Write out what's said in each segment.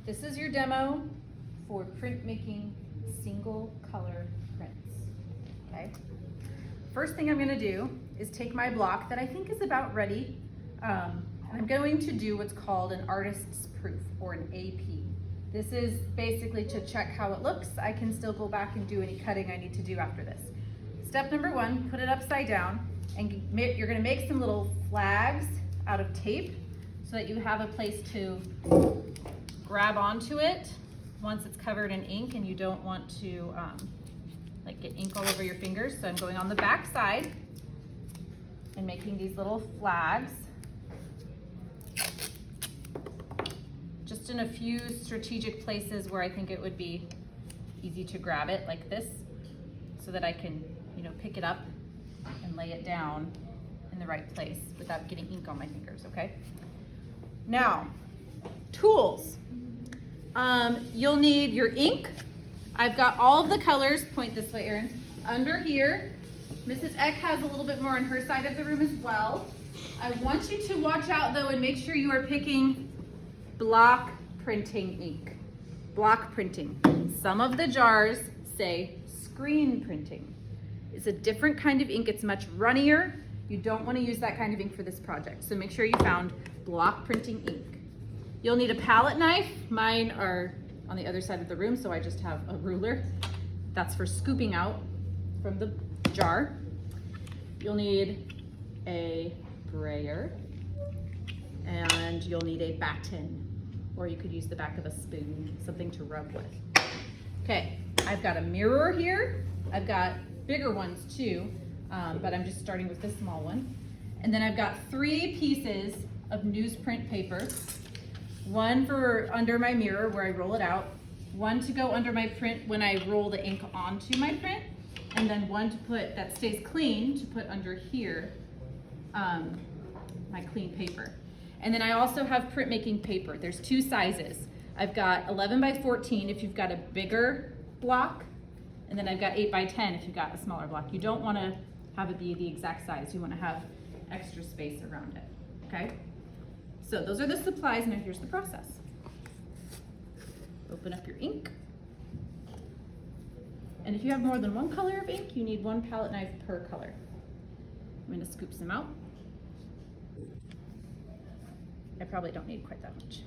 This is your demo for printmaking single color prints, okay? First thing I'm gonna do is take my block that I think is about ready, and I'm going to do what's called an artist's proof, or an AP. This is basically to check how it looks. I can still go back and do any cutting I need to do after this. Step number one, put it upside down, and you're gonna make some little flags out of tape so that you have a place to grab onto it once it's covered in ink and you don't want to like get ink all over your fingers. So I'm going on the back side and making these little flags just in a few strategic places where I think it would be easy to grab it, like this, so that I can, you know, pick it up and lay it down in the right place without getting ink on my fingers, okay? Now, tools. You'll need your ink. I've got all of the colors, point this way, Erin, under here. Mrs. Eck has a little bit more on her side of the room as well. I want you to watch out though and make sure you are picking block printing ink. Block printing. Some of the jars say screen printing. It's a different kind of ink. It's much runnier. You don't want to use that kind of ink for this project. So make sure you found block printing ink. You'll need a palette knife. Mine are on the other side of the room, so I just have a ruler. That's for scooping out from the jar. You'll need a brayer, and you'll need a batten, or you could use the back of a spoon, something to rub with. Okay, I've got a mirror here. I've got bigger ones too, but I'm just starting with this small one. And then I've got 3 pieces of newsprint paper. One for under my mirror where I roll it out, one to go under my print when I roll the ink onto my print, and then one to put, that stays clean, to put under here, my clean paper. And then I also have printmaking paper. There's 2 sizes. I've got 11 by 14 if you've got a bigger block, and then I've got 8 by 10 if you've got a smaller block. You don't want to have it be the exact size. You want to have extra space around it, okay? So those are the supplies. Now here's the process. Open up your ink. And if you have more than one color of ink, you need 1 palette knife per color. I'm going to scoop some out. I probably don't need quite that much.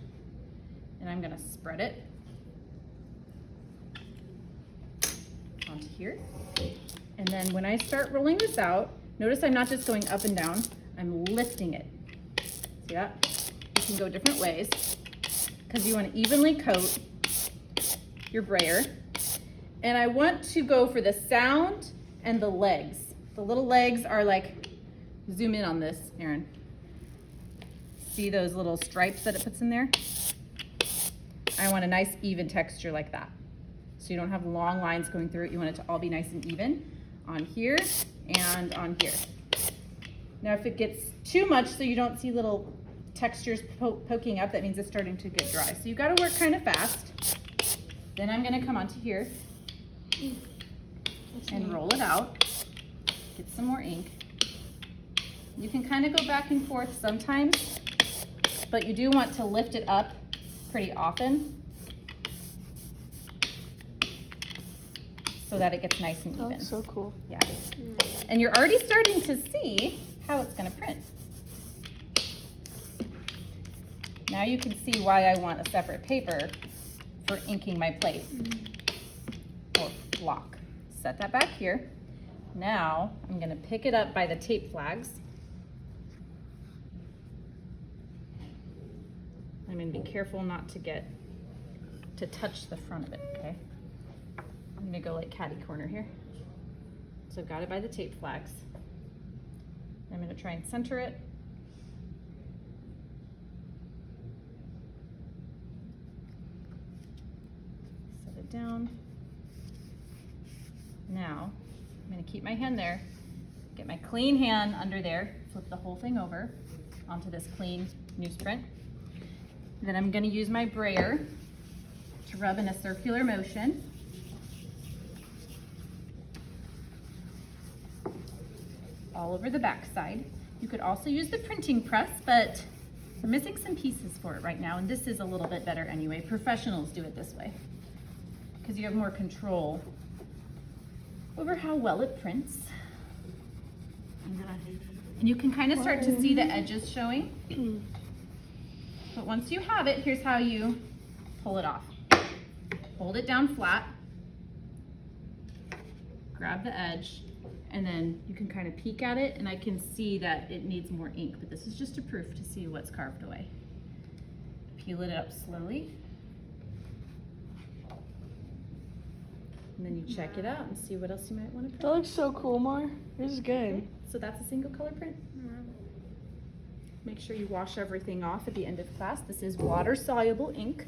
And I'm going to spread it onto here. And then when I start rolling this out, notice I'm not just going up and down, I'm lifting it. See that? You can go different ways because you want to evenly coat your brayer. And I want to go for the sound and the legs. The little legs are like, zoom in on this, Erin. See those little stripes that it puts in there? I want a nice even texture like that. So you don't have long lines going through it. You want it to all be nice and even on here and on here. Now if it gets too much so you don't see little textures poking up, that means it's starting to get dry. So you got to work kind of fast. Then I'm going to come onto here and roll it out. Get some more ink. You can kind of go back and forth sometimes, but you do want to lift it up pretty often so that it gets nice and even. Oh, so cool. Yeah. And you're already starting to see how it's going to print. Now you can see why I want a separate paper for inking my plate or block. Set that back here. Now I'm going to pick it up by the tape flags. I'm going to be careful not to touch the front of it, okay? I'm going to go like catty corner here. So I've got it by the tape flags. I'm going to try and center it. Set it down. Now, I'm going to keep my hand there, get my clean hand under there, flip the whole thing over onto this clean newsprint. Then I'm going to use my brayer to rub in a circular motion. All over the back side. You could also use the printing press, but We're missing some pieces for it right now, and this is a little bit better anyway. Professionals do it this way because you have more control over how well it prints. And you can kind of start to see the edges showing. But once you have it, here's how you pull it off. Hold it down flat, grab the edge, and then you can kind of peek at it, and I can see that it needs more ink, but this is just a proof to see what's carved away. Peel it up slowly. And then you check it out and see what else you might want to print. That looks so cool, Mar. This is good. Okay, so that's a single color print. Make sure you wash everything off at the end of class. This is water soluble ink.